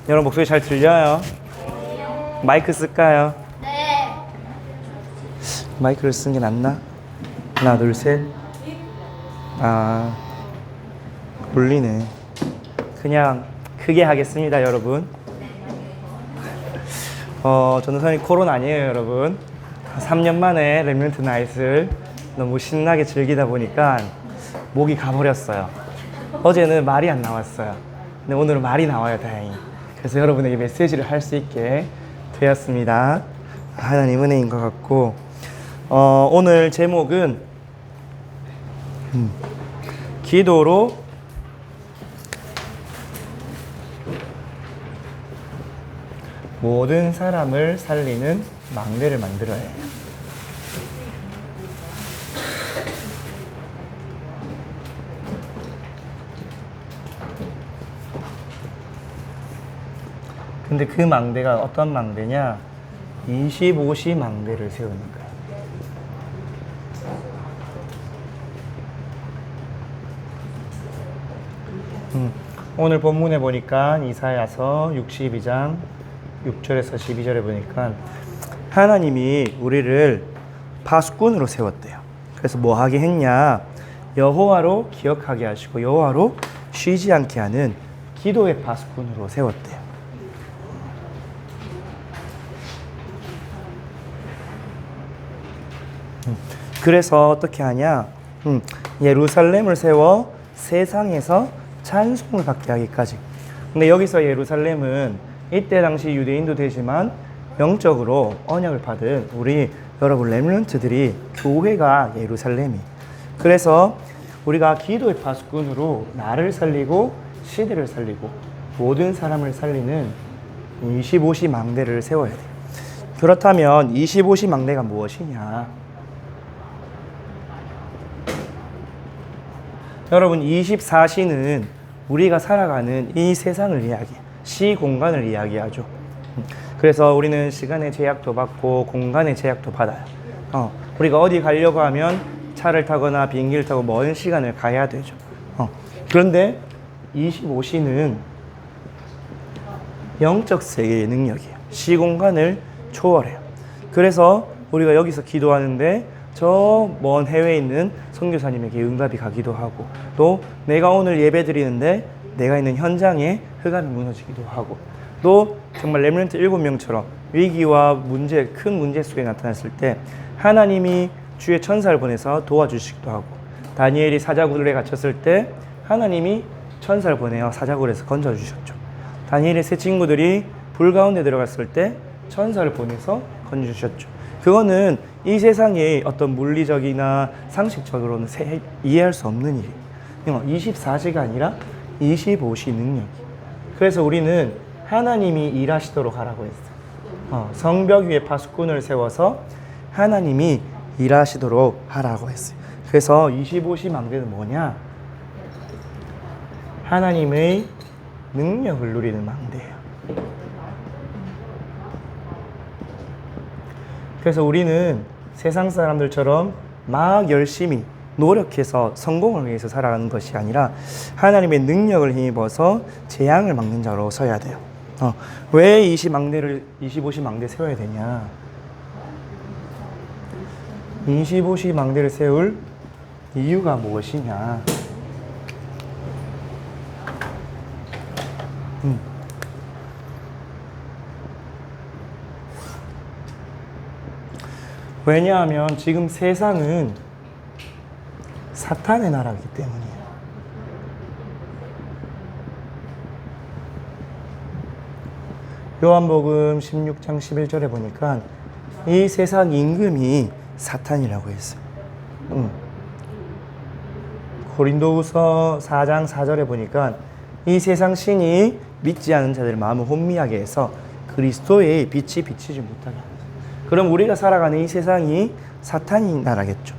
여러분 목소리 잘 들려요? 마이크 쓸까요? 네. 마이크를 쓰는 게 낫나? 하나 둘 셋. 아 울리네. 그냥 크게 하겠습니다 여러분. 저는 선생님 코로나 아니에요 여러분. 3년 만에 랩런트 나잇을 너무 신나게 즐기다 보니까 목이 가버렸어요. 어제는 말이 안 나왔어요. 근데 오늘은 말이 나와요 다행히. 그래서 여러분에게 메시지를 할 수 있게 되었습니다. 하나님 은혜인 것 같고, 오늘 제목은 기도로 모든 사람을 살리는 망대를 만들어야 해요. 근데 그 망대가 어떤 망대냐? 25시 망대를 세우는 거예요. 오늘 본문에 보니까 이사야서 62장 6절에서 12절에 보니까 하나님이 우리를 파수꾼으로 세웠대요. 그래서 뭐 하게 했냐? 여호와로 기억하게 하시고 여호와로 쉬지 않게 하는 기도의 파수꾼으로 세웠대요. 그래서 어떻게 하냐? 예루살렘을 세워 세상에서 찬송을 받게 하기까지. 근데 여기서 예루살렘은 이때 당시 유대인도 되지만 영적으로 언약을 받은 우리 여러분 렘넌트들이 교회가 예루살렘이. 그래서 우리가 기도의 파수꾼으로 나를 살리고 시대를 살리고 모든 사람을 살리는 25시 망대를 세워야 돼요. 그렇다면 25시 망대가 무엇이냐? 여러분 24시는 우리가 살아가는 이 세상을 이야기해요. 시공간을 이야기하죠. 그래서 우리는 시간의 제약도 받고 공간의 제약도 받아요. 우리가 어디 가려고 하면 차를 타거나 비행기를 타고 먼 시간을 가야 되죠. 그런데 25시는 영적 세계의 능력이에요. 시공간을 초월해요. 그래서 우리가 여기서 기도하는데 저 먼 해외에 있는 선교사님에게 응답이 가기도 하고, 또 내가 오늘 예배 드리는데 내가 있는 현장에 흑암이 무너지기도 하고, 또 정말 렘넌트 7명처럼 위기와 문제, 큰 문제 속에 나타났을 때 하나님이 주의 천사를 보내서 도와주시기도 하고, 다니엘이 사자굴에 갇혔을 때 하나님이 천사를 보내어 사자굴에서 건져주셨죠. 다니엘의 세 친구들이 불 가운데 들어갔을 때 천사를 보내서 건져주셨죠. 그거는 이 세상의 어떤 물리적이나 상식적으로는 이해할 수 없는 일이에요. 24시가 아니라 25시 능력이. 그래서 우리는 하나님이 일하시도록 하라고 했어요. 성벽 위에 파수꾼을 세워서 하나님이 일하시도록 하라고 했어요. 그래서 25시 망대는 뭐냐? 하나님의 능력을 누리는 망대예요. 그래서 우리는 세상 사람들처럼 막 열심히 노력해서 성공을 위해서 살아가는 것이 아니라 하나님의 능력을 힘입어서 재앙을 막는 자로 서야 돼요. 왜 25시 망대 세워야 되냐? 25시 망대를 세울 이유가 무엇이냐? 왜냐하면 지금 세상은 사탄의 나라이기 때문이에요. 요한복음 16장 11절에 보니까 이 세상 임금이 사탄이라고 했어요. 고린도후서 4장 4절에 보니까 이 세상 신이 믿지 않은 자들의 마음을 혼미하게 해서 그리스도의 빛이 비치지 못하게 합니다. 그럼 우리가 살아가는 이 세상이 사탄의 나라겠죠.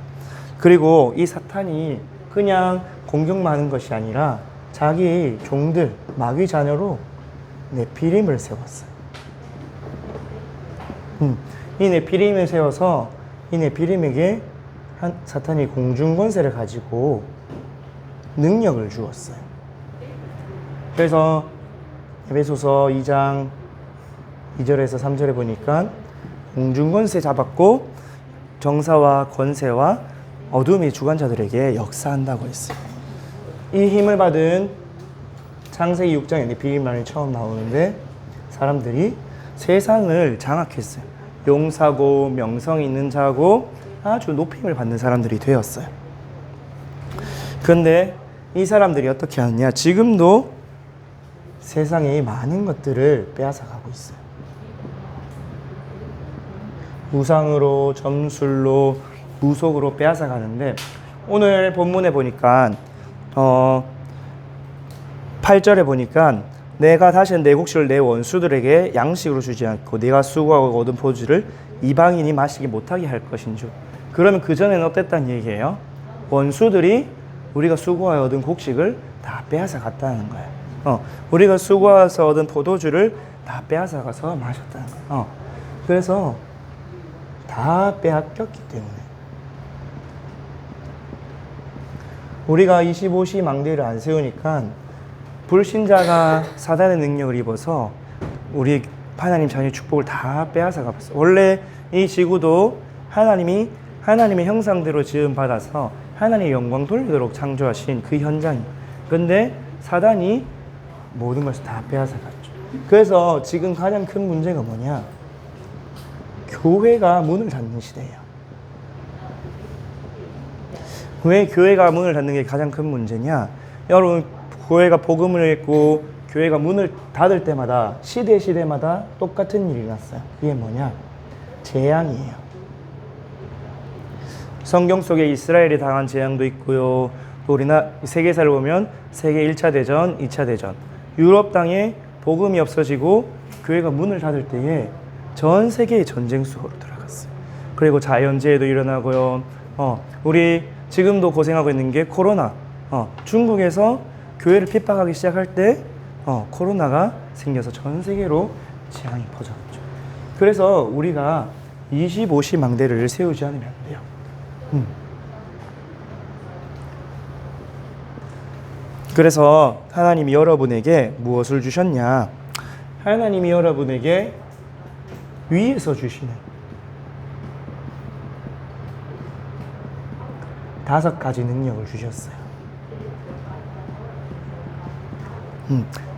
그리고 이 사탄이 그냥 공격만 하는 것이 아니라 자기 종들, 마귀 자녀로 네피림을 세웠어요. 이 네피림을 세워서 이 네피림에게 사탄이 공중 권세를 가지고 능력을 주었어요. 그래서 에베소서 2장 2절에서 3절에 보니까 공중권세 잡았고 정사와 권세와 어둠의 주관자들에게 역사한다고 했어요. 이 힘을 받은 창세기 6장에 비밀만이 처음 나오는데 사람들이 세상을 장악했어요. 용사고 명성 있는 자고 아주 높임을 받는 사람들이 되었어요. 그런데 이 사람들이 어떻게 하느냐? 지금도 세상의 많은 것들을 빼앗아가고 있어요. 우상으로, 점술로, 무속으로 빼앗아가는데 오늘 본문에 보니까 8절에 보니까 내가 다시는 내 곡식을 내 원수들에게 양식으로 주지 않고 네가 수고하고 얻은 포도주를 이방인이 마시기 못하게 할 것인즉. 그러면 그전에는 어땠다는 얘기예요? 원수들이 우리가 수고하여 얻은 곡식을 다 빼앗아 갔다는 거예요. 우리가 수고해서 얻은 포도주를 다 빼앗아 가서 마셨다는 거예요. 그래서 다 빼앗겼기 때문에 우리가 25시 망대를 안 세우니까 불신자가 사단의 능력을 입어서 우리 하나님 자녀의 축복을 다 빼앗아 가봤어요. 원래 이 지구도 하나님이 하나님의 형상대로 지음 받아서 하나님의 영광 돌리도록 창조하신 그 현장이에요. 근데 사단이 모든 것을 다 빼앗아 갔죠. 그래서 지금 가장 큰 문제가 뭐냐? 교회가 문을 닫는 시대예요. 왜 교회가 문을 닫는 게 가장 큰 문제냐? 여러분, 교회가 복음을 읽고 교회가 문을 닫을 때마다 시대마다 똑같은 일이 났어요. 이게 뭐냐? 재앙이에요. 성경 속에 이스라엘이 당한 재앙도 있고요. 또 우리나라 세계사를 보면 세계 1차 대전, 2차 대전, 유럽 땅에 복음이 없어지고 교회가 문을 닫을 때에 전 세계의 전쟁 속으로 들어갔어요. 그리고 자연재해도 일어나고요. 우리 지금도 고생하고 있는 게 코로나. 중국에서 교회를 핍박하기 시작할 때 코로나가 생겨서 전 세계로 재앙이 퍼졌죠. 그래서 우리가 25시 망대를 세우지 않으면 안 돼요. 그래서 하나님이 여러분에게 무엇을 주셨냐? 하나님이 여러분에게 위에서 주시는 5가지 능력을 주셨어요.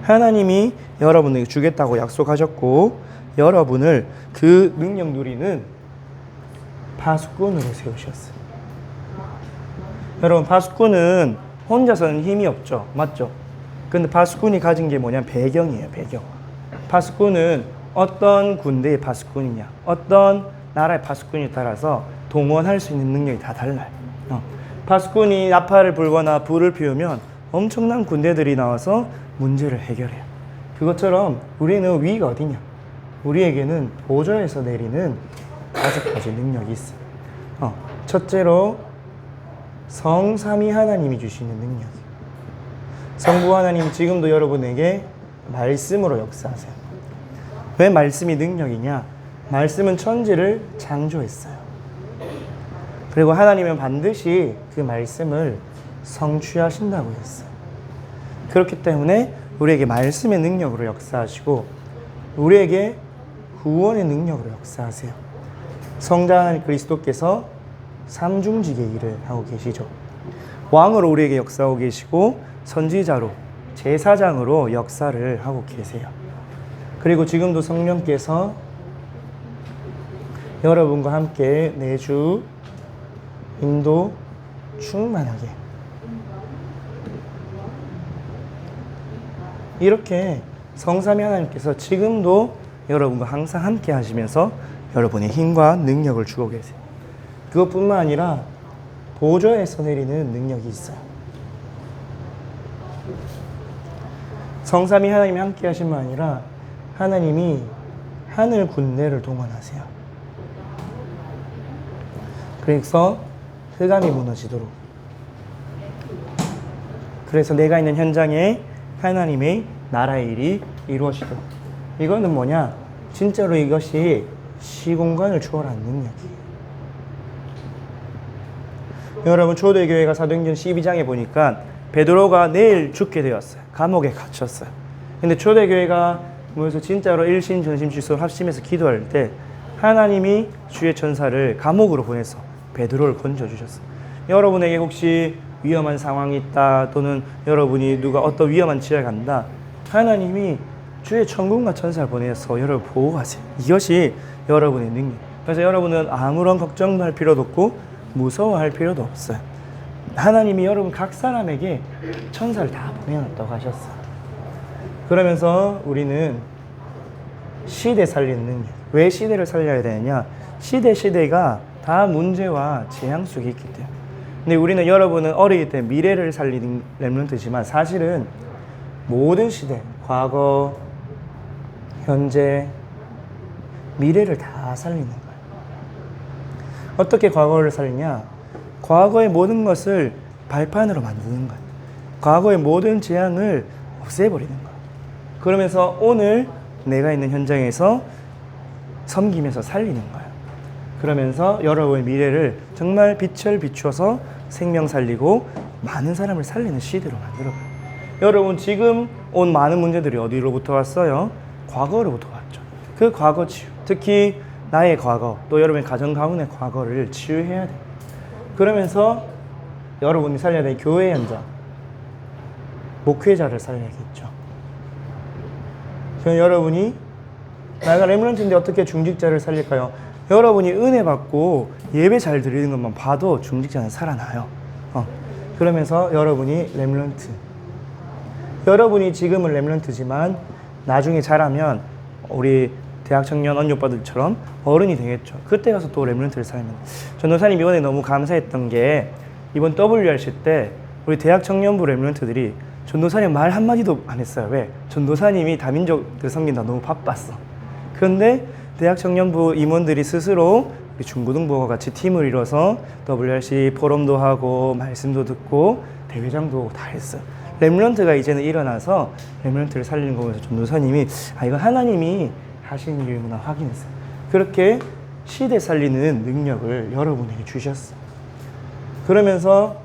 하나님이 여러분에게 주겠다고 약속하셨고 여러분을 그 능력 누리는 파수꾼으로 세우셨어요. 여러분, 파수꾼은 혼자서는 힘이 없죠. 맞죠? 근데 파수꾼이 가진 게 뭐냐면 배경이에요. 배경. 파수꾼은 어떤 군대의 파수꾼이냐, 어떤 나라의 파수꾼에 따라서 동원할 수 있는 능력이 다 달라요. 파수꾼이 나팔을 불거나 불을 피우면 엄청난 군대들이 나와서 문제를 해결해요. 그것처럼 우리는 위가 어디냐? 우리에게는 보좌에서 내리는 5가지 능력이 있어요. 첫째로 성삼위 하나님이 주시는 능력이에요. 성부 하나님 지금도 여러분에게 말씀으로 역사하세요. 왜 말씀이 능력이냐? 말씀은 천지를 창조했어요. 그리고 하나님은 반드시 그 말씀을 성취하신다고 했어요. 그렇기 때문에 우리에게 말씀의 능력으로 역사하시고 우리에게 구원의 능력으로 역사하세요. 성자 하나님 그리스도께서 삼중직의 일을 하고 계시죠. 왕으로 우리에게 역사하고 계시고 선지자로, 제사장으로 역사를 하고 계세요. 그리고 지금도 성령께서 여러분과 함께 내주 인도 충만하게 이렇게 성삼위 하나님께서 지금도 여러분과 항상 함께 하시면서 여러분의 힘과 능력을 주고 계세요. 그것뿐만 아니라 보좌에서 내리는 능력이 있어요. 성삼위 하나님이 함께 하신 분 아니라 하나님이 하늘 군대를 동원하세요. 그래서 흑암이 무너지도록. 그래서 내가 있는 현장에 하나님의 나라의 일이 이루어지도록. 이거는 뭐냐? 진짜로 이것이 시공간을 초월하는 능력이에요. 여러분, 초대교회가 사도행전 12장에 보니까 베드로가 내일 죽게 되었어요. 감옥에 갇혔어요. 근데 초대교회가 모여서 진짜로 일신 전심 질서 합심해서 기도할 때 하나님이 주의 천사를 감옥으로 보내서 베드로를 건져주셨어요. 여러분에게 혹시 위험한 상황이 있다, 또는 여러분이 누가 어떤 위험한 지역에 간다, 하나님이 주의 천군과 천사를 보내서 여러분을 보호하세요. 이것이 여러분의 능력. 그래서 여러분은 아무런 걱정도 할 필요도 없고 무서워할 필요도 없어요. 하나님이 여러분 각 사람에게 천사를 다 보내놨다고 하셨어요. 그러면서 우리는 시대 살리는 능력. 왜 시대를 살려야 되느냐? 시대가 다 문제와 재앙 속에 있기 때문에. 근데 우리는, 여러분은 어리기 때문에 미래를 살리는 렘넌트지만 사실은 모든 시대, 과거, 현재, 미래를 다 살리는 거예요. 어떻게 과거를 살리냐? 과거의 모든 것을 발판으로 만드는 거예요. 과거의 모든 재앙을 없애버리는 거예요. 그러면서 오늘 내가 있는 현장에서 섬기면서 살리는 거예요. 그러면서 여러분의 미래를 정말 빛을 비추어서 생명 살리고 많은 사람을 살리는 시대로 만들어가요. 여러분, 지금 온 많은 문제들이 어디로부터 왔어요? 과거로부터 왔죠. 그 과거 치유, 특히 나의 과거, 또 여러분의 가정 가문의 과거를 치유해야 돼요. 그러면서 여러분이 살려야 될 교회 현장, 목회자를 살려야겠죠. 그럼 여러분이, 내가 렘넌트인데 어떻게 중직자를 살릴까요? 여러분이 은혜 받고 예배 잘 드리는 것만 봐도 중직자는 살아나요. 그러면서 여러분이 렘넌트, 여러분이 지금은 렘넌트지만 나중에 자라면 우리 대학 청년 언니 오빠들처럼 어른이 되겠죠. 그때 가서 또 렘넌트를 살면. 전도사님 이번에 너무 감사했던 게, 이번 WRC 때 우리 대학 청년부 렘넌트들이 전도사님 말 한마디도 안 했어요. 왜? 전도사님이 다민족들 섬긴다 너무 바빴어. 그런데 대학 청년부 임원들이 스스로 우리 중고등부와 같이 팀을 이뤄서 WRC 포럼도 하고 말씀도 듣고 대회장도 하고 다 했어요. 렘넌트가 이제는 일어나서 렘넌트를 살리는 거 보면서 전도사님이 이건 하나님이 하시는 일이구나 확인했어요. 그렇게 시대 살리는 능력을 여러분에게 주셨어요. 그러면서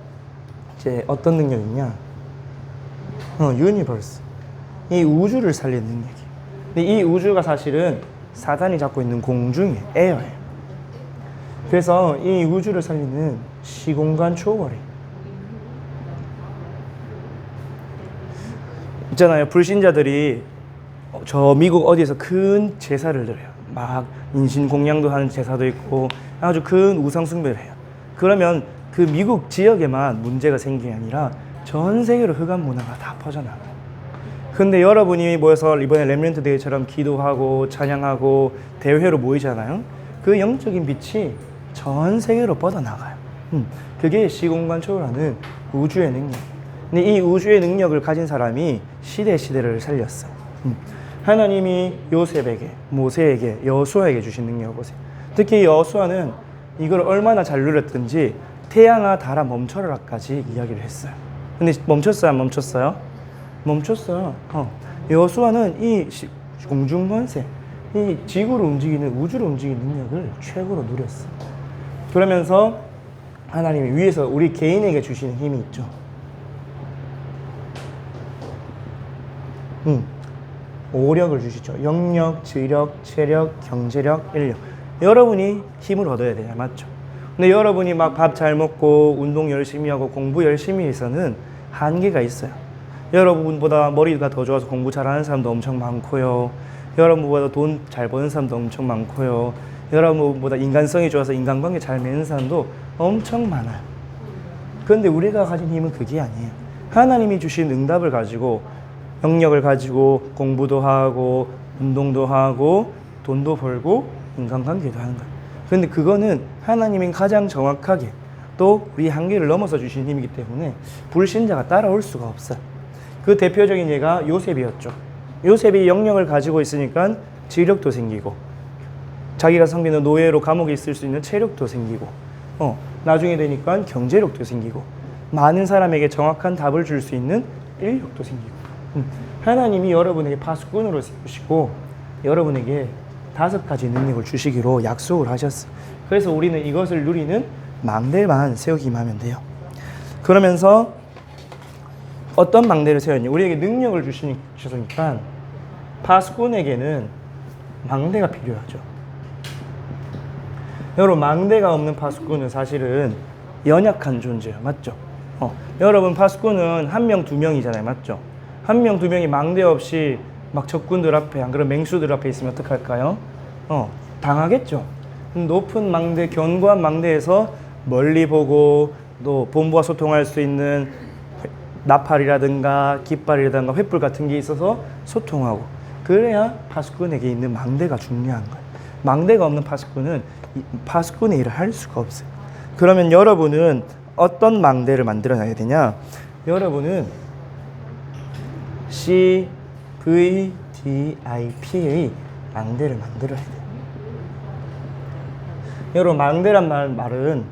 이제 어떤 능력이냐? 유니버스, 이 우주를 살리는 능력이에요. 근데 이 우주가 사실은 사단이 잡고 있는 공중에 에어예요. 그래서 이 우주를 살리는 시공간 초월이에요. 있잖아요, 불신자들이 저 미국 어디에서 큰 제사를 드려요. 막 인신공양도 하는 제사도 있고 아주 큰 우상숭배를 해요. 그러면 그 미국 지역에만 문제가 생긴 게 아니라 전 세계로 흑암 문화가 다 퍼져나가요. 근데 여러분이 모여서 이번에 렘넌트 대회처럼 기도하고 찬양하고 대회로 모이잖아요. 그 영적인 빛이 전 세계로 뻗어나가요. 그게 시공간 초월하는 우주의 능력. 근데 이 우주의 능력을 가진 사람이 시대를 살렸어요. 하나님이 요셉에게, 모세에게, 여호수아에게 주신 능력을 보세요. 특히 여호수아는 이걸 얼마나 잘 누렸든지 태양아 달아 멈춰라까지 이야기를 했어요. 근데 멈췄어요, 안 멈췄어요? 멈췄어요. 여호수아는 이 공중 권세, 이 지구를 움직이는, 우주를 움직이는 능력을 최고로 누렸어요. 그러면서 하나님이 위에서 우리 개인에게 주시는 힘이 있죠. 오력을 주시죠. 영력, 지력, 체력, 경제력, 인력. 여러분이 힘을 얻어야 돼요. 맞죠? 근데 여러분이 막 밥 잘 먹고 운동 열심히 하고 공부 열심히 해서는 한계가 있어요. 여러분보다 머리가 더 좋아서 공부 잘하는 사람도 엄청 많고요. 여러분보다 돈 잘 버는 사람도 엄청 많고요. 여러분보다 인간성이 좋아서 인간관계 잘 맺는 사람도 엄청 많아요. 그런데 우리가 가진 힘은 그게 아니에요. 하나님이 주신 응답을 가지고, 영역을 가지고 공부도 하고 운동도 하고 돈도 벌고 인간관계도 하는 거예요. 그런데 그거는 하나님이 가장 정확하게 또 우리 한계를 넘어서 주신 힘이기 때문에 불신자가 따라올 수가 없어요. 그 대표적인 예가 요셉이었죠. 요셉이 영역을 가지고 있으니까 지력도 생기고, 자기가 섬기는 노예로 감옥에 있을 수 있는 체력도 생기고, 나중에 되니까 경제력도 생기고, 많은 사람에게 정확한 답을 줄 수 있는 인력도 생기고. 하나님이 여러분에게 파수꾼으로 세우시고 여러분에게 5가지 능력을 주시기로 약속을 하셨어요. 그래서 우리는 이것을 누리는 망대만 세우기만 하면 돼요. 그러면서 어떤 망대를 세웠냐? 우리에게 능력을 주셨으니까 파수꾼에게는 망대가 필요하죠. 여러분, 망대가 없는 파수꾼은 사실은 연약한 존재예요. 맞죠? 여러분, 파수꾼은 한 명, 두 명이잖아요. 맞죠? 한 명, 두 명이 망대 없이 막 적군들 앞에, 안 그런 맹수들 앞에 있으면 어떡할까요? 당하겠죠. 높은 망대, 견고한 망대에서 멀리 보고 또 본부와 소통할 수 있는 나팔이라든가 깃발이라든가 횃불 같은 게 있어서 소통하고, 그래야 파수꾼에게 있는 망대가 중요한 거예요. 망대가 없는 파수꾼은 파수꾼의 일을 할 수가 없어요. 그러면 여러분은 어떤 망대를 만들어 놔야 되냐? 여러분은 CVDIP의 망대를 만들어야 돼요. 여러분, 망대란 말은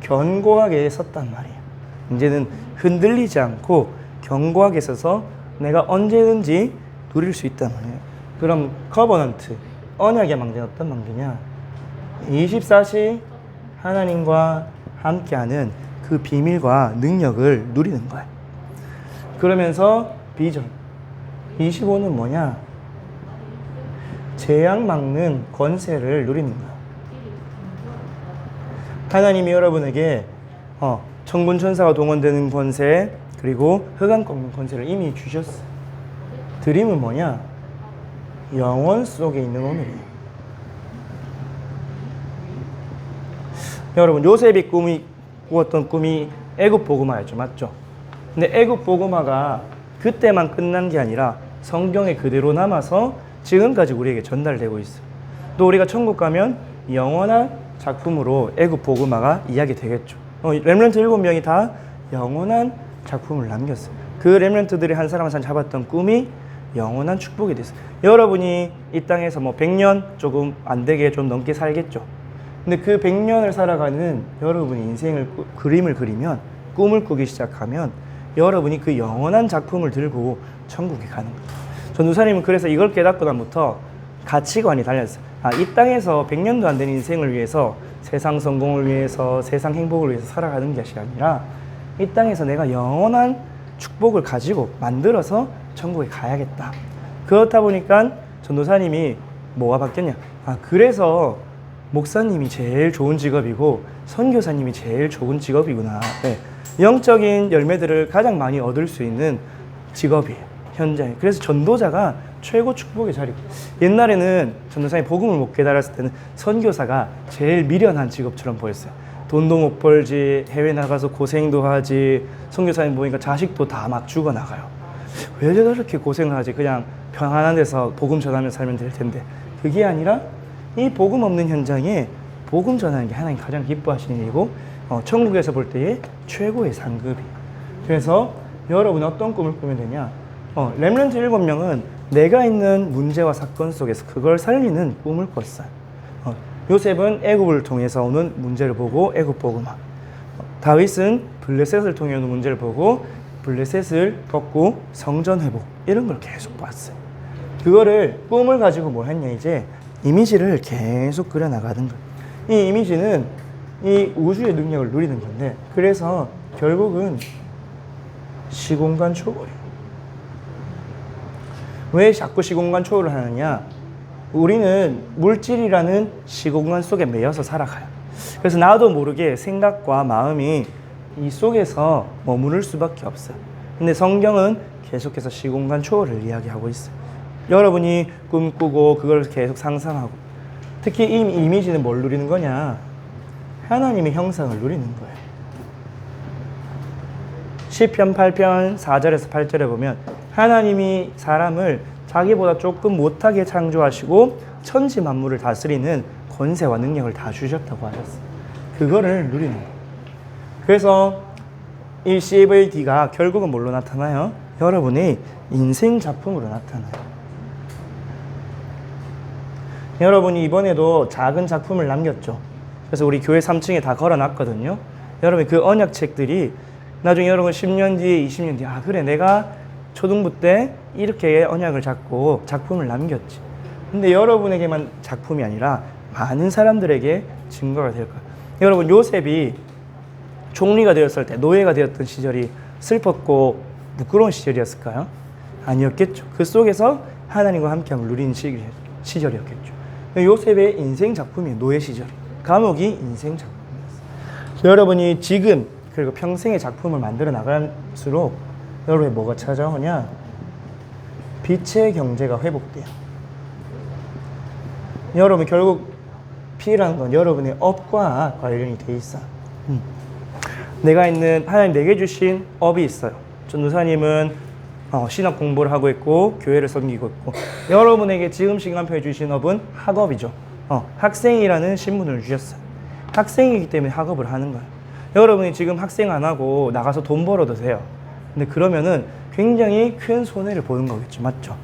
견고하게 섰단 말이에요. 이제는 흔들리지 않고 견고하게 서서 내가 언제든지 누릴 수 있단 말이에요. 그럼 커버넌트, 언약의 망대는 어떤 망대냐? 24시 하나님과 함께하는 그 비밀과 능력을 누리는 거예요. 그러면서 비전 25는 뭐냐? 재앙 막는 권세를 누리는 거예요. 하나님이 여러분에게 천군 천사가 동원되는 권세, 그리고 흑암 꺾는 권세를 이미 주셨어요. 드림은 뭐냐? 영원 속에 있는 오늘이에요. 여러분, 요셉이 꾸었던 꿈이 애굽 보고마였죠. 맞죠? 근데 애굽 보고마가 그때만 끝난 게 아니라 성경에 그대로 남아서 지금까지 우리에게 전달되고 있어요. 또 우리가 천국 가면 영원한 작품으로 애굽 보고마가 이야기되겠죠. 렘넌트 7명이 다 영원한 작품을 남겼어요. 그 렘넌트들이 한 사람 한 사람 잡았던 꿈이 영원한 축복이 됐어요. 여러분이 이 땅에서 100년 조금 안 되게 좀 넘게 살겠죠. 근데 그 100년을 살아가는 여러분이 인생을 그림을 그리면, 꿈을 꾸기 시작하면 여러분이 그 영원한 작품을 들고 천국에 가는 거예요. 전도사님은 그래서 이걸 깨닫고 나부터 가치관이 달렸어요. 이 땅에서 100년도 안 되는 인생을 위해서, 세상 성공을 위해서, 세상 행복을 위해서 살아가는 것이 아니라 이 땅에서 내가 영원한 축복을 가지고 만들어서 천국에 가야겠다. 그렇다 보니까 전도사님이 뭐가 바뀌었냐? 그래서 목사님이 제일 좋은 직업이고 선교사님이 제일 좋은 직업이구나. 네. 영적인 열매들을 가장 많이 얻을 수 있는 직업이에요, 현장에. 그래서 전도자가 최고 축복의 자리고, 옛날에는 전도사님 복음을 못 깨달았을 때는 선교사가 제일 미련한 직업처럼 보였어요. 돈도 못 벌지, 해외 나가서 고생도 하지, 선교사님 보니까 자식도 다 막 죽어나가요. 왜 저렇게 고생을 하지? 그냥 평안한 데서 복음 전하며 살면 될 텐데. 그게 아니라 이 복음 없는 현장에 복음 전하는 게 하나님 가장 기뻐하시는 일이고, 천국에서 볼 때의 최고의 상급이에요. 그래서 여러분 어떤 꿈을 꾸면 되냐? 렘넌트 7명은 내가 있는 문제와 사건 속에서 그걸 살리는 꿈을 꿨어요. 요셉은 애굽을 통해서 오는 문제를 보고 애굽 복음화, 다윗은 블레셋을 통해 오는 문제를 보고 블레셋을 꺾고 성전 회복, 이런 걸 계속 봤어요. 그거를 꿈을 가지고 뭐 했냐? 이제 이미지를 계속 그려나가는 거예요. 이 이미지는 이 우주의 능력을 누리는 건데, 그래서 결국은 시공간 초월이에요. 왜 자꾸 시공간 초월을 하느냐? 우리는 물질이라는 시공간 속에 매여서 살아가요. 그래서 나도 모르게 생각과 마음이 이 속에서 머무를 수밖에 없어요. 근데 성경은 계속해서 시공간 초월을 이야기하고 있어요. 여러분이 꿈꾸고 그걸 계속 상상하고, 특히 이 이미지는 뭘 누리는 거냐? 하나님의 형상을 누리는 거예요. 시편 8편 4절에서 8절에 보면 하나님이 사람을 자기보다 조금 못하게 창조하시고 천지 만물을 다스리는 권세와 능력을 다 주셨다고 하셨어요. 그거를 누리는 거예요. 그래서 이 CVD가 결국은 뭘로 나타나요? 여러분의 인생 작품으로 나타나요. 여러분이 이번에도 작은 작품을 남겼죠. 그래서 우리 교회 3층에 다 걸어놨거든요. 여러분 그 언약책들이 나중에 여러분 10년 뒤에 20년 뒤에 그래 내가 초등부 때 이렇게 언약을 잡고 작품을 남겼지. 근데 여러분에게만 작품이 아니라 많은 사람들에게 증거가 될 거예요. 여러분 요셉이 총리가 되었을 때, 노예가 되었던 시절이 슬펐고 부끄러운 시절이었을까요? 아니었겠죠. 그 속에서 하나님과 함께함을 누리는 시절이었겠죠. 요셉의 인생 작품이 노예 시절, 감옥이 인생 작품이었어요. 여러분이 지금 그리고 평생의 작품을 만들어 나갈수록 여러분의 뭐가 찾아오냐? 빛의 경제가 회복돼요. 여러분 결국 피라는 건 여러분의 업과 관련이 돼 있어. 내가 있는 하나님 내게 주신 업이 있어요. 전도사님은 신학 공부를 하고 있고 교회를 섬기고 있고, 여러분에게 지금 시간표에 주신 업은 학업이죠. 학생이라는 신분을 주셨어요. 학생이기 때문에 학업을 하는 거예요. 여러분이 지금 학생 안 하고 나가서 돈 벌어도 돼요. 근데 그러면은 굉장히 큰 손해를 보는 거겠죠. 맞죠?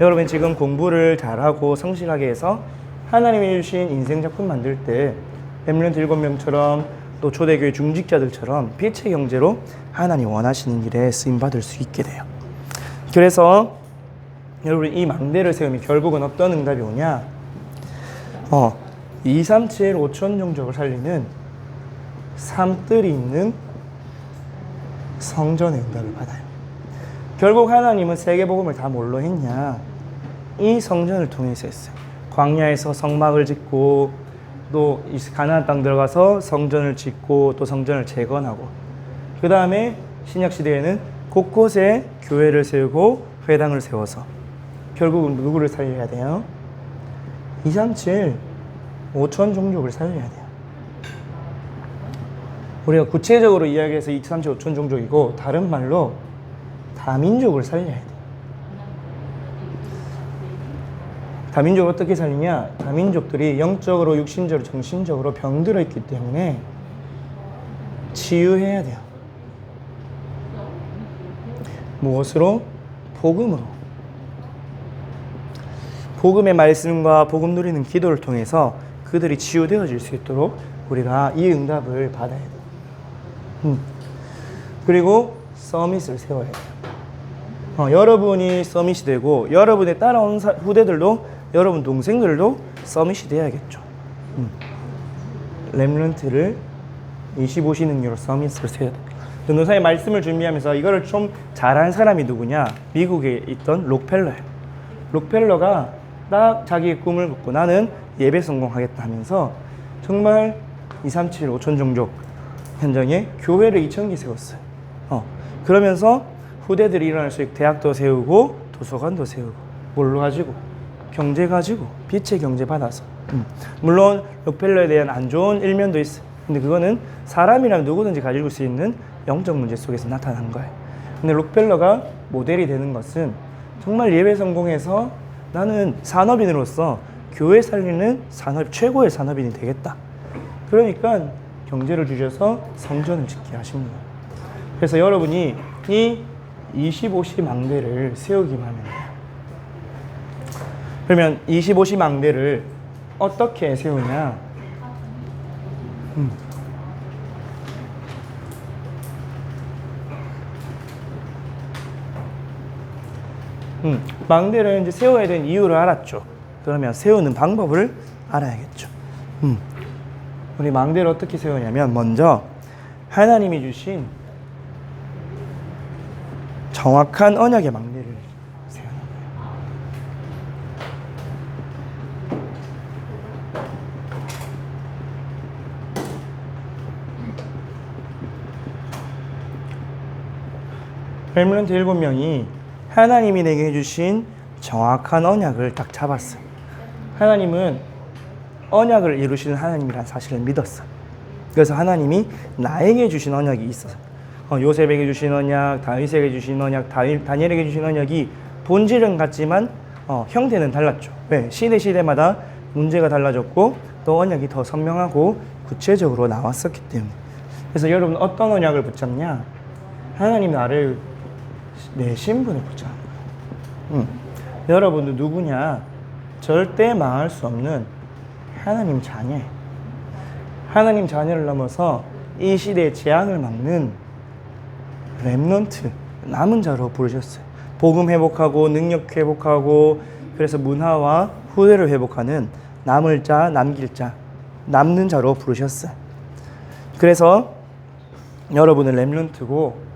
여러분이 지금 공부를 잘하고 성실하게 해서 하나님이 주신 인생 작품 만들 때 렘넌트 7명처럼 또 초대교회 중직자들처럼 빛의 경제로 하나님 원하시는 일에 쓰임받을 수 있게 돼요. 그래서 여러분 이 망대를 세우면 결국은 어떤 응답이 오냐? 237 5천 종족을 살리는 삶들이 있는 성전의 응답을 받아요. 결국 하나님은 세계복음을 다 뭘로 했냐? 이 성전을 통해서 했어요. 광야에서 성막을 짓고 또 가나안 땅 들어가서 성전을 짓고 또 성전을 재건하고, 그 다음에 신약시대에는 곳곳에 교회를 세우고 회당을 세워서 결국은 누구를 살려야 돼요? 237 5천 종족을 살려야 돼요. 우리가 구체적으로 이야기해서 237 5천 종족이고, 다른 말로 다민족을 살려야 돼요. 다민족을 어떻게 살리냐? 다민족들이 영적으로, 육신적으로, 정신적으로 병들어 있기 때문에 치유해야 돼요. 무엇으로? 복음으로. 복음의 말씀과 복음 누리는 기도를 통해서 그들이 치유되어질 수 있도록 우리가 이 응답을 받아야 돼요. 그리고 서밋을 세워야 돼요. 여러분이 서밋이 되고 여러분의 따라온 후대들도, 여러분 동생들도 서밋이 돼야겠죠. 렘넌트를 25시 능력으로 서밋을 세워야 돼요. 전도사의 말씀을 준비하면서 이거를 좀 잘한 사람이 누구냐? 미국에 있던 록펠러예요. 록펠러가 딱 자기의 꿈을 묻고 나는 예배 성공하겠다 하면서 정말 237 5천 종족 현장에 교회를 2,000개 세웠어요. 그러면서 후대들이 일어날 수 있게 대학도 세우고 도서관도 세우고, 뭘로 가지고? 경제 가지고, 빛의 경제 받아서. 물론 록펠러에 대한 안 좋은 일면도 있어요. 근데 그거는 사람이라면 누구든지 가지고 수 있는 영적 문제 속에서 나타난 거예요. 근데 록펠러가 모델이 되는 것은 정말 예배 성공해서 나는 산업인으로서 교회 살리는 산업, 최고의 산업인이 되겠다. 그러니까 경제를 주셔서 성전을 짓게 하신 거예요. 그래서 여러분이 이 25시 망대를 세우기만 하면 돼요. 그러면 25시 망대를 어떻게 세우냐? 망대를 이제 세워야 되는 이유를 알았죠. 그러면 세우는 방법을 알아야겠죠. 우리 망대를 어떻게 세우냐면, 먼저 하나님이 주신 정확한 언약의 망대를 세우는 거예요. 렘넌트 7명이 하나님이 내게 해주신 정확한 언약을 딱 잡았어요. 하나님은 언약을 이루시는 하나님이라는 사실을 믿었어요. 그래서 하나님이 나에게 주신 언약이 있어서, 요셉에게 주신 언약, 다윗에게 주신 언약, 다니엘에게 주신 언약이 본질은 같지만 형태는 달랐죠. 왜? 시대마다 문제가 달라졌고 또 언약이 더 선명하고 구체적으로 나왔었기 때문에. 그래서 여러분 어떤 언약을 붙잡냐? 하나님 나를, 내 신분을 붙잡는 거예요. 여러분은 누구냐? 절대 망할 수 없는 하나님 자녀예요. 하나님 자녀를 넘어서 이 시대의 재앙을 막는 렘넌트, 남은 자로 부르셨어요. 복음 회복하고 능력 회복하고, 그래서 문화와 후대를 회복하는 남을 자, 남길 자, 남는 자로 부르셨어요. 그래서 여러분은 렘넌트고,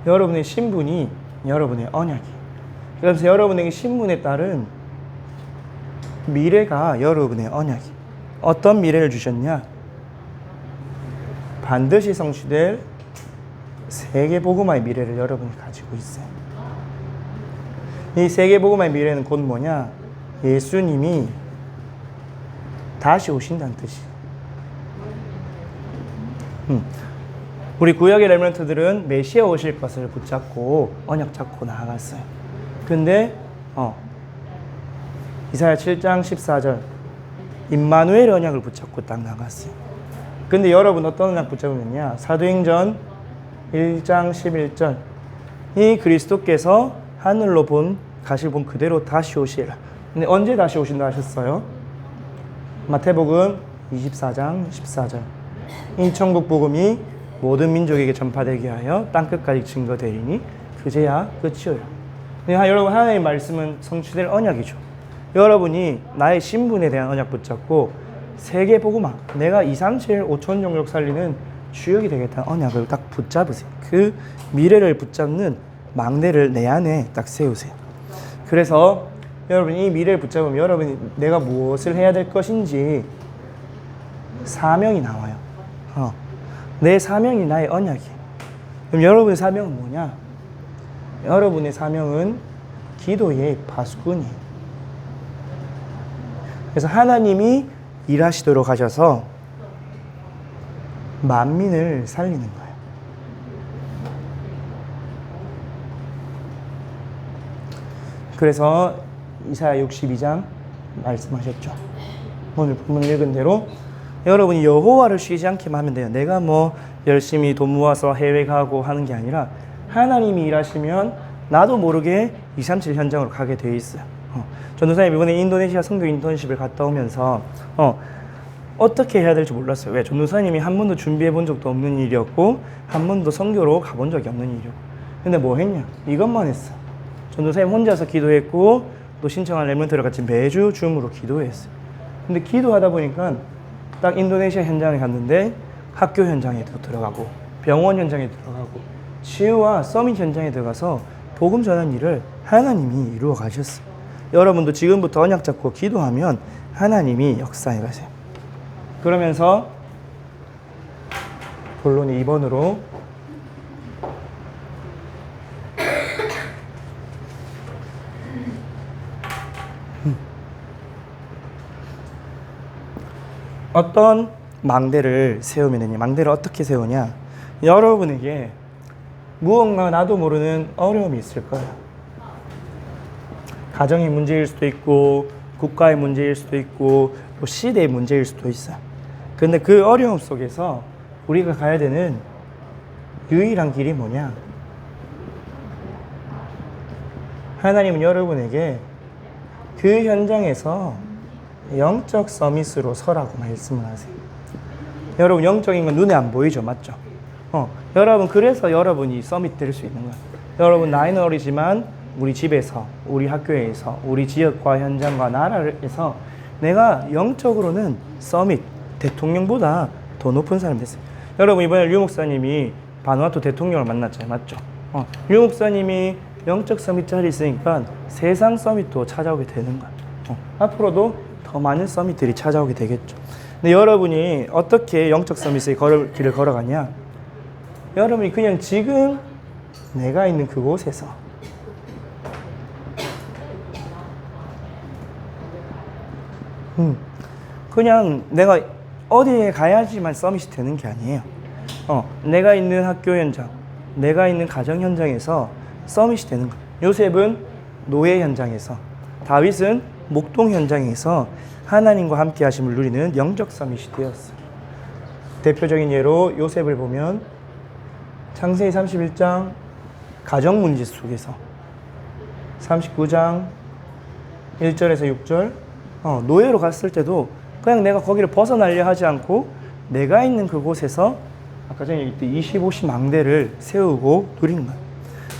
여러분의 신분이 여러분의 언약이에요. 그래서 여러분에게 신분에 따른 미래가 여러분의 언약이에요. 어떤 미래를 주셨냐? 반드시 성취될 세계복음화의 미래를 여러분이 가지고 있어요. 이 세계복음화의 미래는 곧 뭐냐? 예수님이 다시 오신다는 뜻이에요. 우리 구약의 렘넌트들은 메시아 오실 것을 붙잡고 언약 잡고 나아갔어요. 근데 이사야 7장 14절 임마누엘 언약을 붙잡고 딱 나갔어요. 근데 여러분 어떤 언약 붙잡으면요, 사도행전 1장 11절 이 그리스도께서 하늘로 가실 본 그대로 다시 오시라. 근데 언제 다시 오신다 하셨어요? 마태복음 24장 14절 이 천국 복음이 모든 민족에게 전파되게 하여 땅끝까지 증거되리니 그제야 끝이요. 여러분, 하나님의 말씀은 성취될 언약이죠. 여러분이 나의 신분에 대한 언약 붙잡고 세계 복음화, 내가 237 5천 종족 살리는 주역이 되겠다는 언약을 딱 붙잡으세요. 그 미래를 붙잡는 망대를 내 안에 딱 세우세요. 그래서 여러분이 이 미래를 붙잡으면 여러분이 내가 무엇을 해야 될 것인지 사명이 나와요. 내 사명이 나의 언약이에요. 그럼 여러분의 사명은 뭐냐? 여러분의 사명은 기도의 파수꾼이에요. 그래서 하나님이 일하시도록 하셔서 만민을 살리는 거예요. 그래서 이사야 62장 말씀하셨죠. 오늘 본문 읽은 대로 여러분이 여호와를 쉬지 않게만 하면 돼요. 내가 뭐 열심히 돈 모아서 해외 가고 하는 게 아니라 하나님이 일하시면 나도 모르게 237 현장으로 가게 돼 있어요. 전도사님 이번에 인도네시아 선교 인턴십을 갔다 오면서 어떻게 해야 될지 몰랐어요. 왜? 전도사님이 한 번도 준비해 본 적도 없는 일이었고 한 번도 선교로 가본 적이 없는 일이었고, 근데 뭐 했냐? 이것만 했어. 전도사님 혼자서 기도했고 또 신청한 렘넌트를 같이 매주 줌으로 기도했어요. 근데 기도하다 보니까 딱 인도네시아 현장에 갔는데 학교 현장에도 들어가고 병원 현장에 들어가고 치유와 서밋 현장에 들어가서 복음 전하는 일을 하나님이 이루어 가셨어요. 여러분도 지금부터 언약 잡고 기도하면 하나님이 역사해 가세요. 그러면서 본론이 2번으로 어떤 망대를 세우면 되냐? 망대를 어떻게 세우냐? 여러분에게 무언가 나도 모르는 어려움이 있을 거예요. 가정의 문제일 수도 있고 국가의 문제일 수도 있고 또 시대의 문제일 수도 있어요. 근데 그 어려움 속에서 우리가 가야 되는 유일한 길이 뭐냐? 하나님은 여러분에게 그 현장에서 영적 서밋으로 서라고 말씀을 하세요. 여러분, 영적인 건 눈에 안 보이죠, 맞죠? 여러분, 그래서 여러분이 서밋 될 수 있는 거예요. 여러분, 나이는 어리지만 우리 집에서, 우리 학교에서, 우리 지역과 현장과 나라에서 내가 영적으로는 서밋, 대통령보다 더 높은 사람이 됐어요. 여러분, 이번에 류 목사님이 바누아투 대통령을 만났잖아요, 맞죠? 류 목사님이 영적 서밋 자리에 있으니까 세상 서밋도 찾아오게 되는 거예요. 앞으로도 더 많은 서밋들이 찾아오게 되겠죠. 근데 여러분이 어떻게 영적 서밋의 길을 걸어가냐? 여러분이 그냥 지금 내가 있는 그곳에서 그냥 내가 어디에 가야지만 서밋이 되는 게 아니에요. 내가 있는 학교 현장, 내가 있는 가정 현장에서 서밋이 되는 거예요. 요셉은 노예 현장에서, 다윗은 목동 현장에서 하나님과 함께 하심을 누리는 영적 서밋이 되었어요. 대표적인 예로 요셉을 보면 창세기 31장 가정 문제 속에서 39장 1절에서 6절 노예로 갔을 때도 그냥 내가 거기를 벗어나려 하지 않고 내가 있는 그곳에서 아까 전에 얘기했던 25시 망대를 세우고 누리는 거예요.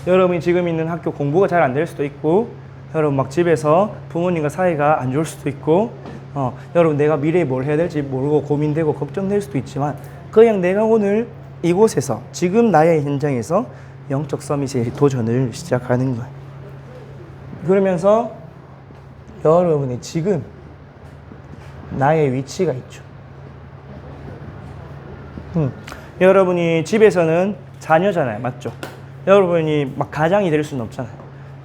여러분이 지금 있는 학교 공부가 잘 안 될 수도 있고, 여러분 막 집에서 부모님과 사이가 안 좋을 수도 있고, 여러분 내가 미래에 뭘 해야 될지 모르고 고민되고 걱정될 수도 있지만 그냥 내가 오늘 이곳에서 지금 나의 현장에서 영적 서밋의 도전을 시작하는 거예요. 그러면서 여러분의 지금 나의 위치가 있죠. 여러분이 집에서는 자녀잖아요. 맞죠? 여러분이 막 가장이 될 수는 없잖아요.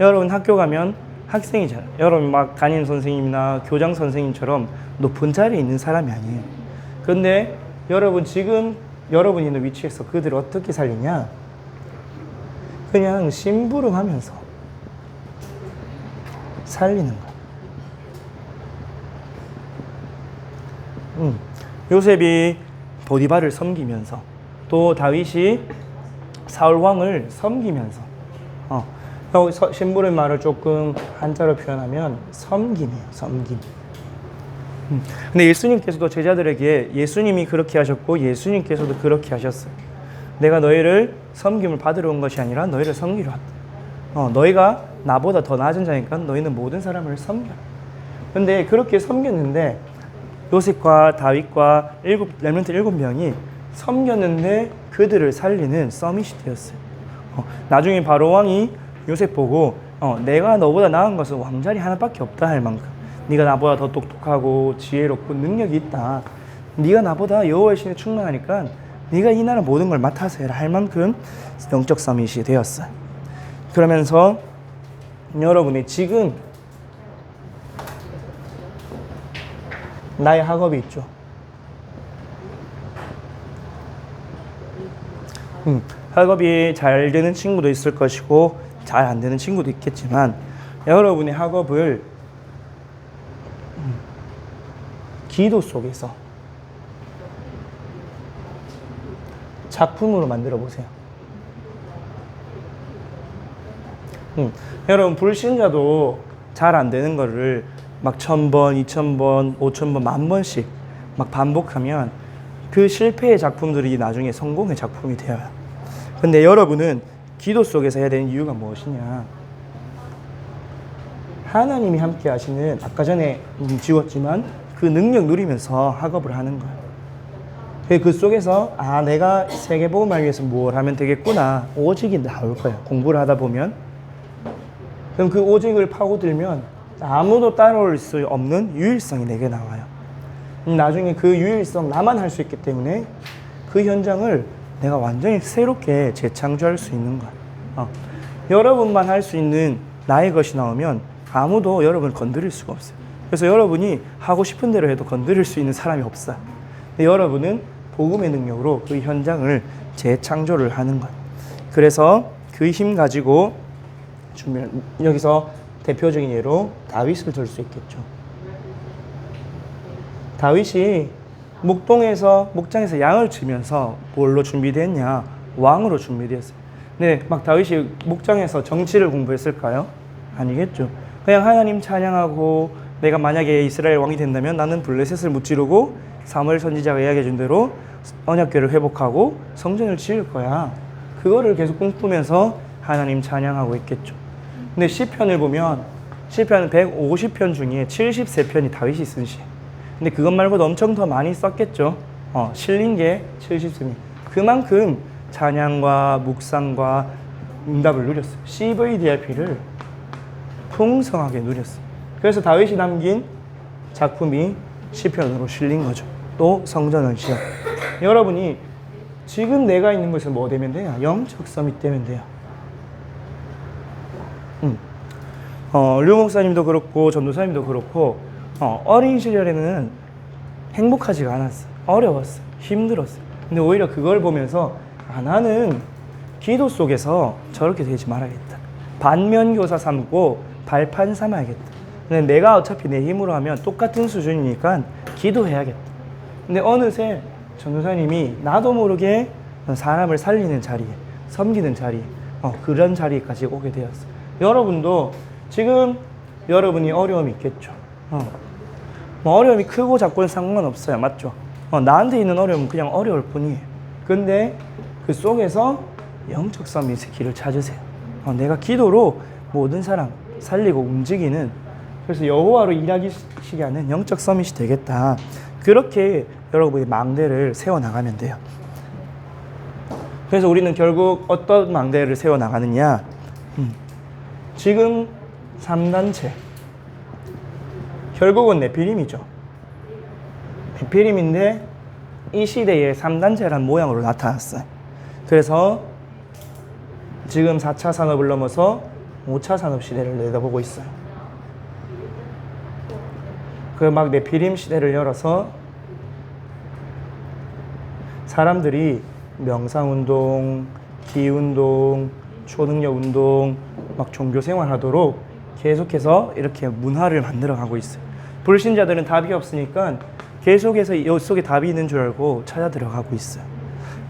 여러분 학교 가면 학생이잖아요. 여러분 막 담임 선생님이나 교장 선생님처럼 높은 자리에 있는 사람이 아니에요. 근데 여러분 지금 여러분이 있는 위치에서 그들을 어떻게 살리냐? 그냥 심부름하면서 살리는 거예요. 요셉이 보디발을 섬기면서 또 다윗이 사울 왕을 섬기면서 여기 심부름 말을 조금 한자로 표현하면 섬김이에요. 섬김. 근데 예수님께서도 제자들에게 예수님이 그렇게 하셨고 예수님께서도 그렇게 하셨어요. 내가 너희를 섬김을 받으러 온 것이 아니라 너희를 섬기러 왔다. 너희가 나보다 더 낮은 자니까 너희는 모든 사람을 섬겨라. 근데 그렇게 섬겼는데 요셉과 다윗과 렘넌트 7명이 섬겼는데 그들을 살리는 서밋이 되었어요. 나중에 바로 왕이 요셉 보고 내가 너보다 나은 것은 왕자리 하나밖에 없다 할 만큼 네가 나보다 더 똑똑하고 지혜롭고 능력이 있다. 네가 나보다 여호와의 신에 충만하니까 네가 이 나라 모든 걸 맡아서 해라 할 만큼 영적 서밋이 되었어요. 그러면서 여러분이 지금 나의 학업이 있죠. 학업이 잘 되는 친구도 있을 것이고 잘 안 되는 친구도 있겠지만 여러분의 학업을 기도 속에서 작품으로 만들어 보세요. 여러분 불신자도 잘 안 되는 거를 막 1000번, 2000번, 5000번, 10,000번씩 막 반복하면 그 실패의 작품들이 나중에 성공의 작품이 되어요. 근데 여러분은 기도 속에서 해야 되는 이유가 무엇이냐? 하나님이 함께 하시는 아까 전에 지웠지만 그 능력 누리면서 학업을 하는 거예요. 그 속에서 내가 세계복음을 위해서 뭘 하면 되겠구나 오직이 나올 거예요. 공부를 하다 보면. 그럼 그 오직을 파고들면 아무도 따라올 수 없는 유일성이 내게 나와요. 나중에 그 유일성 나만 할 수 있기 때문에 그 현장을 내가 완전히 새롭게 재창조할 수 있는 거야. 여러분만 할 수 있는 나의 것이 나오면 아무도 여러분을 건드릴 수가 없어요. 그래서 여러분이 하고 싶은 대로 해도 건드릴 수 있는 사람이 없어요. 근데 여러분은 복음의 능력으로 그 현장을 재창조를 하는 거예요. 그래서 그 힘 가지고 여기서 대표적인 예로 다윗을 들 수 있겠죠. 다윗이 목장에서 양을 치면서 뭘로 준비됐냐? 왕으로 준비되었어요. 근데 막 다윗이 목장에서 정치를 공부했을까요? 아니겠죠. 그냥 하나님 찬양하고 내가 만약에 이스라엘 왕이 된다면 나는 블레셋을 무찌르고 사무엘 선지자가 이야기해 준 대로 언약궤를 회복하고 성전을 지을 거야. 그거를 계속 꿈꾸면서 하나님 찬양하고 있겠죠. 근데 시편을 보면 시편 150편 중에 73편이 다윗이 쓴 시. 근데 그것 말고도 엄청 더 많이 썼겠죠. 실린 게 73편. 그만큼 찬양과 묵상과 응답을 누렸어요. CVDIP를 풍성하게 누렸어요. 그래서 다윗이 남긴 작품이 시편으로 실린 거죠. 또 성전을 지어. 여러분이 지금 내가 있는 곳에 뭐 되면 돼요? 영적 서밋 되면 돼요. 류 목사님도 그렇고 전도사님도 그렇고 어린 시절에는 행복하지가 않았어요. 어려웠어요. 힘들었어요. 근데 오히려 그걸 보면서 나는 기도 속에서 저렇게 되지 말아야겠다. 반면교사 삼고 발판 삼아야겠다. 근데 내가 어차피 내 힘으로 하면 똑같은 수준이니까 기도해야겠다. 근데 어느새 전도사님이 나도 모르게 사람을 살리는 자리에, 섬기는 자리에, 그런 자리까지 오게 되었어요. 여러분도 지금 여러분이 어려움이 있겠죠. 뭐 어려움이 크고 작고는 상관없어요. 맞죠? 나한테 있는 어려움은 그냥 어려울 뿐이에요. 근데 그 속에서 영적 서밋의 길을 찾으세요. 내가 기도로 모든 사람 살리고 움직이는, 그래서 여호와로 일하시게 하는 영적 서밋이 되겠다. 그렇게 여러분의 망대를 세워나가면 돼요. 그래서 우리는 결국 어떤 망대를 세워나가느냐. 지금 3단체. 결국은 네피림이죠. 네피림인데 이 시대에 3단체라는 모양으로 나타났어요. 그래서 지금 4차 산업을 넘어서 5차 산업 시대를 내다보고 있어요. 그 막 네피림 시대를 열어서 사람들이 명상운동, 기운동, 초능력운동, 막 종교생활 하도록 계속해서 이렇게 문화를 만들어가고 있어요. 불신자들은 답이 없으니까 계속해서 이 속에 답이 있는 줄 알고 찾아 들어가고 있어요.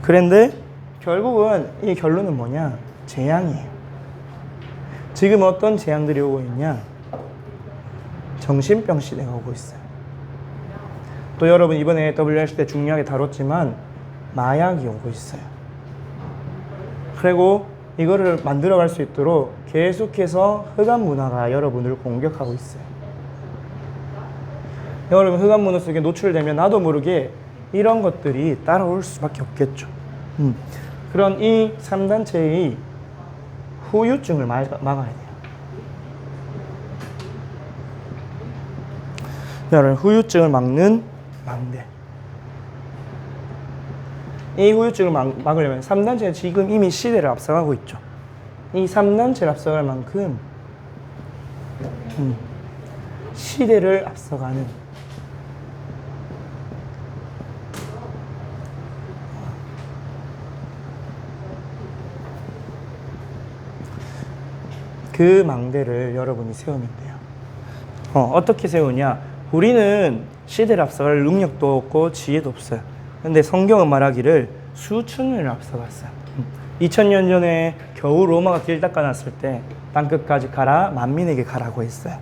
그런데 결국은 이 결론은 뭐냐? 재앙이에요. 지금 어떤 재앙들이 오고 있냐? 정신병 시대가 오고 있어요. 또 여러분 이번에 WRC 때 중요하게 다뤘지만 마약이 오고 있어요. 그리고 이거를 만들어갈 수 있도록 계속해서 흑암 문화가 여러분을 공격하고 있어요. 여러분 흑암 문화 속에 노출되면 나도 모르게 이런 것들이 따라올 수밖에 없겠죠. 그런 이 3단체의 후유증을 막아야 돼요. 여러분 후유증을 막는 망대. 이 후유증을 막으려면 3단체는 지금 이미 시대를 앞서가고 있죠. 이 3단체를 앞서갈 만큼 시대를 앞서가는 그 망대를 여러분이 세우면 돼요. 어떻게 세우냐? 우리는 시대를 앞서갈 능력도 없고 지혜도 없어요. 근데 성경은 말하기를 수천 년을 앞서갔어요. 2000년 전에 겨우 로마가 길 닦아놨을 때 땅끝까지 가라, 만민에게 가라고 했어요.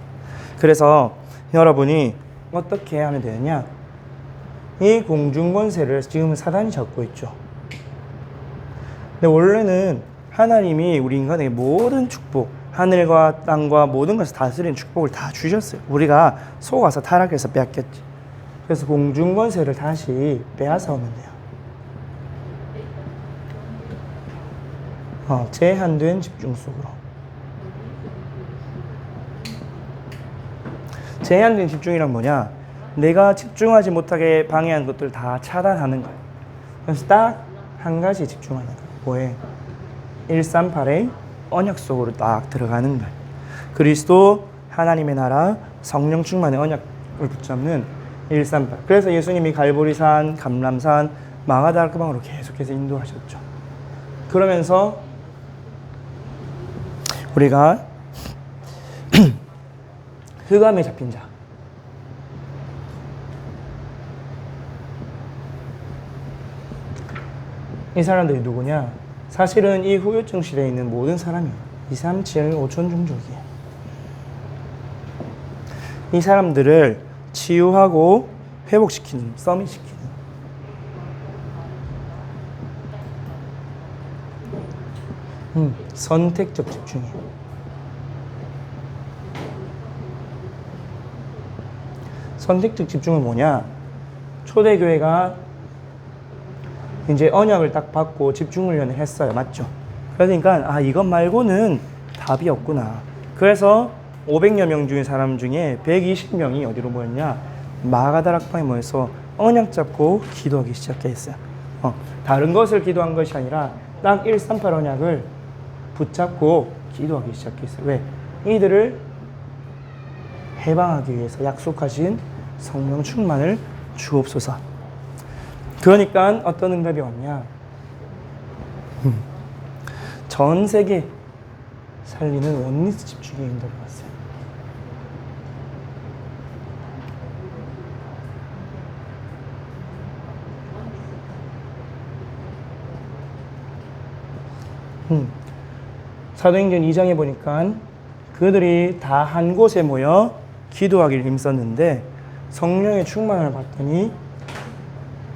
그래서 여러분이 어떻게 하면 되느냐? 이 공중권세를 지금은 사단이 잡고 있죠. 근데 원래는 하나님이 우리 인간에게 모든 축복, 하늘과 땅과 모든 것을 다스리는 축복을 다 주셨어요. 우리가 속아서 타락해서 빼앗겼지. 그래서 공중권세를 다시 빼앗아 오면 돼요. 제한된 집중 속으로. 제한된 집중이란 뭐냐? 내가 집중하지 못하게 방해하는 것들을 다 차단하는 거예요. 그래서 딱 한 가지 집중하는 거예요. 뭐에? 138의 언약 속으로 딱 들어가는 거예요. 그리스도, 하나님의 나라, 성령 충만의 언약을 붙잡는 138. 그래서 예수님이 갈보리산, 감람산, 마가다락방으로 계속해서 인도하셨죠. 그러면서 우리가 흑암에 잡힌 자, 이 사람들이 누구냐? 사실은 이 후유증 시대에 있는 모든 사람이 2, 3, 7, 5천 종족이에요. 이 사람들을 치유하고 회복시키는, 서밋시키는 선택적 집중이에요. 선택적 집중은 뭐냐? 초대교회가 이제 언약을 딱 받고 집중훈련을 했어요. 맞죠? 그러니까 이것 말고는 답이 없구나. 그래서 500여 명 중에 사람 중에 120명이 어디로 모였냐? 마가다락방에 모여서 언약 잡고 기도하기 시작했어요. 다른 것을 기도한 것이 아니라 딱 138 언약을 붙잡고 기도하기 시작했어요. 왜? 이들을 해방하기 위해서 약속하신 성령 충만을 주옵소서. 그러니까 어떤 응답이 왔냐? 전 세계 살리는 원리스 집중의 응답이 왔어요. 사도행전 2장에 보니까 그들이 다 한 곳에 모여 기도하기를 힘썼는데 성령의 충만을 받더니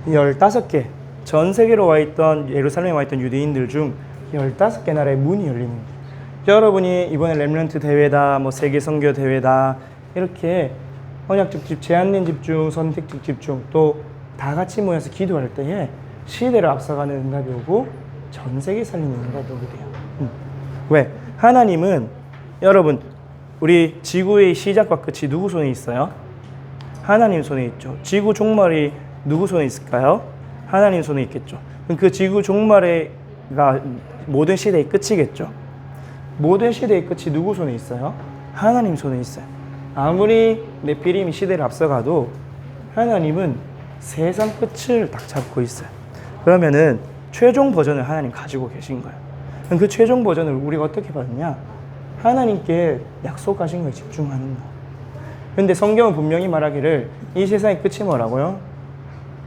15개, 전 세계로 와 있던, 예루살렘에 와 있던 유대인들 중 15개 나라의 문이 열리는 거예요. 여러분이 이번에 렘넌트 대회다, 뭐 세계 선교 대회다, 이렇게 언약적 집, 제한된 집중, 선택적 집중, 또 다 같이 모여서 기도할 때에 시대를 앞서가는 응답이 오고 전 세계 살리는 응답이 오게 돼요. 왜? 하나님은 여러분 우리 지구의 시작과 끝이 누구 손에 있어요? 하나님 손에 있죠. 지구 종말이 누구 손에 있을까요? 하나님 손에 있겠죠. 그럼 그 지구 종말가 모든 시대의 끝이겠죠. 모든 시대의 끝이 누구 손에 있어요? 하나님 손에 있어요. 아무리 네피림이 시대를 앞서가도 하나님은 세상 끝을 딱 잡고 있어요. 그러면은 최종 버전을 하나님 가지고 계신 거예요. 그럼 그 최종 버전을 우리가 어떻게 받느냐? 하나님께 약속하신 거에 집중하는 거예요. 근데 성경은 분명히 말하기를 이 세상의 끝이 뭐라고요?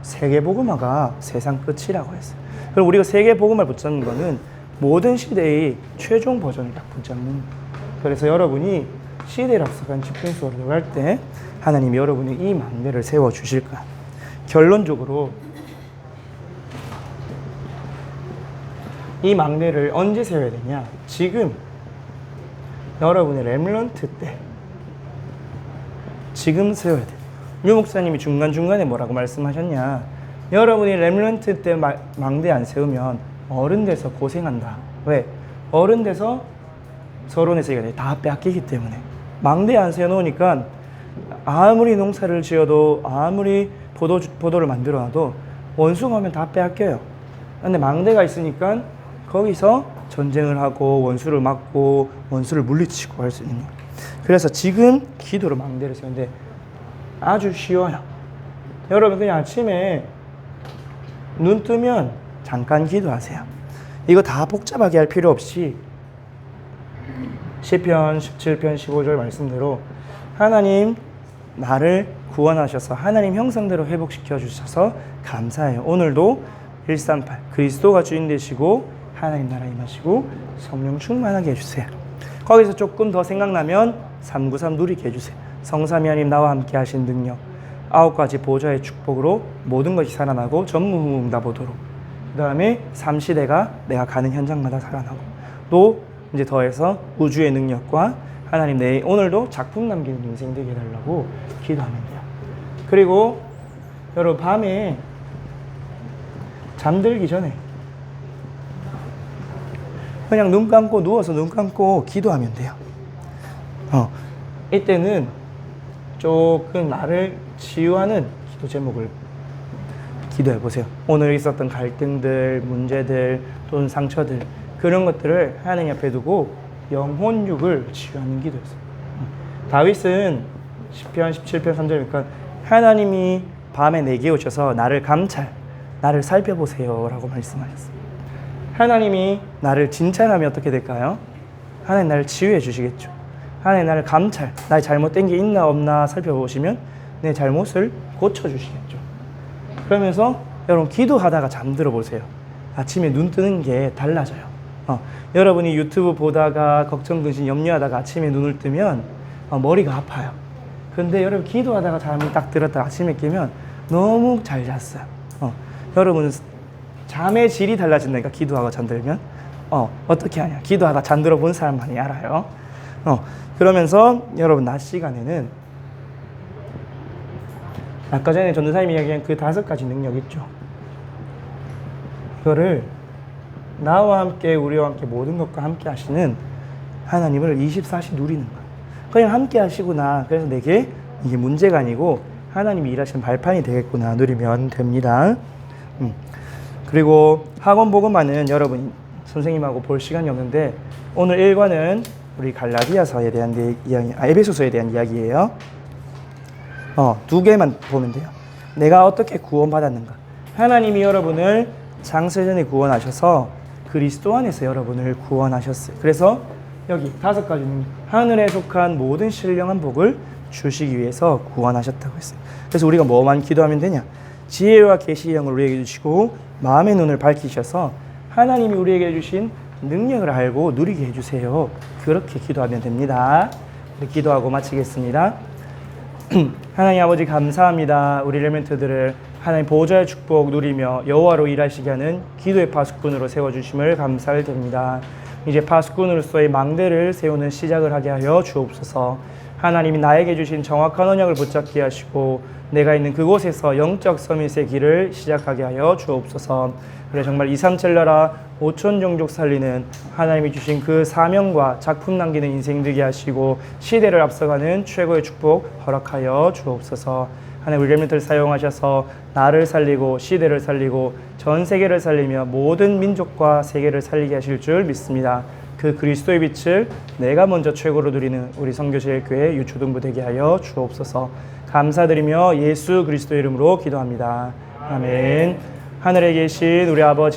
세계복음화가 세상 끝이라고 했어요. 그럼 우리가 세계복음화를 붙잡는 거는 모든 시대의 최종 버전을 딱 붙잡는 거예요. 그래서 여러분이 시대를 앞서간 집중 수업을 들어갈 때 하나님이 여러분이 이 망대를 세워주실 거야. 결론적으로 이 망대를 언제 세워야 되냐? 지금 여러분의 렘넌트 때 지금 세워야 돼. 유 목사님이 중간중간에 뭐라고 말씀하셨냐? 여러분이 렘넌트 때 망대 안 세우면 어른 돼서 고생한다. 왜? 어른 돼서 서론에서 얘기해. 다 빼앗기기 때문에. 망대 안 세워놓으니까 아무리 농사를 지어도 아무리 포도를 만들어놔도 원수가 오면 다 빼앗겨요. 근데 망대가 있으니까 거기서 전쟁을 하고 원수를 막고 원수를 물리치고 할 수 있는 거예요. 그래서 지금 기도로 망대를 세우는데 아주 쉬워요. 여러분 그냥 아침에 눈 뜨면 잠깐 기도하세요. 이거 다 복잡하게 할 필요 없이 시편 17편 15절 말씀대로 하나님 나를 구원하셔서 하나님 형상대로 회복시켜 주셔서 감사해요. 오늘도 138 그리스도가 주인 되시고 하나님 나라 임하시고 성령 충만하게 해주세요. 거기서 조금 더 생각나면 393 누리게 해주세요. 성삼위 하나님 나와 함께 하신 능력 9가지 보좌의 축복으로 모든 것이 살아나고 전무후무응답오도록 그 다음에 3시대가 내가 가는 현장마다 살아나고 또 이제 더해서 우주의 능력과 하나님 내 오늘도 작품 남기는 인생 되게 해달라고 기도하면 돼요. 그리고 여러분 밤에 잠들기 전에 그냥 눈 감고 누워서 눈 감고 기도하면 돼요. 이때는 조금 나를 치유하는 기도 제목을 기도해 보세요. 오늘 있었던 갈등들, 문제들 또는 상처들 그런 것들을 하나님 앞에 두고 영혼육을 치유하는 기도였어요. 다윗은 시편 17편 3절이니까 하나님이 밤에 내게 오셔서 나를 감찰, 나를 살펴보세요 라고 말씀하셨어요. 하나님이 나를 진찰하면 어떻게 될까요? 하나님 나를 치유해 주시겠죠. 하나님 나를 감찰, 나의 잘못된 게 있나 없나 살펴보시면 내 잘못을 고쳐주시겠죠. 그러면서 여러분 기도하다가 잠들어 보세요. 아침에 눈 뜨는 게 달라져요. 여러분이 유튜브 보다가 걱정, 근심, 염려하다가 아침에 눈을 뜨면 머리가 아파요. 근데 여러분 기도하다가 잠이 딱 들었다가 아침에 깨면 너무 잘 잤어요. 여러분은 잠의 질이 달라진다니까 기도하고 잠들면 어떻게 하냐? 기도하다 잠들어 본 사람만이 알아요. 그러면서 여러분 낮 시간에는 아까 전에 전도사님이 이야기한 그 5가지 능력 있죠. 이거를 나와 함께 우리와 함께 모든 것과 함께 하시는 하나님을 24시 누리는 거예요. 그냥 함께 하시구나. 그래서 내게 이게 문제가 아니고 하나님이 일하시는 발판이 되겠구나 누리면 됩니다. 그리고 학원 복음화는 여러분 선생님하고 볼 시간이 없는데 오늘 1과는 우리 갈라디아서에 대한 이야기, 에베소서에 대한 이야기예요. 2개만 보면 돼요. 내가 어떻게 구원받았는가? 하나님이 여러분을 창세전에 구원하셔서 그리스도 안에서 여러분을 구원하셨어요. 그래서 여기 5가지는 하늘에 속한 모든 신령한 복을 주시기 위해서 구원하셨다고 했어요. 그래서 우리가 뭐만 기도하면 되냐? 지혜와 계시의 영을 우리에게 주시고 마음의 눈을 밝히셔서 하나님이 우리에게 주신 능력을 알고 누리게 해주세요. 그렇게 기도하면 됩니다. 기도하고 마치겠습니다. 하나님 아버지 감사합니다. 우리 렘넌트들을 하나님 보좌의 축복 누리며 여호와로 일하시게 하는 기도의 파수꾼으로 세워주심을 감사를 드립니다. 이제 파수꾼으로서의 망대를 세우는 시작을 하게 하여 주옵소서. 하나님이 나에게 주신 정확한 언약을 붙잡게 하시고 내가 있는 그곳에서 영적 서밋의 길을 시작하게 하여 주옵소서. 그래 정말 237 나라 5천 종족 살리는 하나님이 주신 그 사명과 작품 남기는 인생 되게 하시고 시대를 앞서가는 최고의 축복 허락하여 주옵소서. 하나님 우리 렘넌트를 사용하셔서 나를 살리고 시대를 살리고 전 세계를 살리며 모든 민족과 세계를 살리게 하실 줄 믿습니다. 그 그리스도의 빛을 내가 먼저 최고로 누리는 우리 선교제일교회 유초등부 되게 하여 주옵소서. 감사드리며 예수 그리스도 이름으로 기도합니다. 아멘. 하늘에 계신 우리 아버지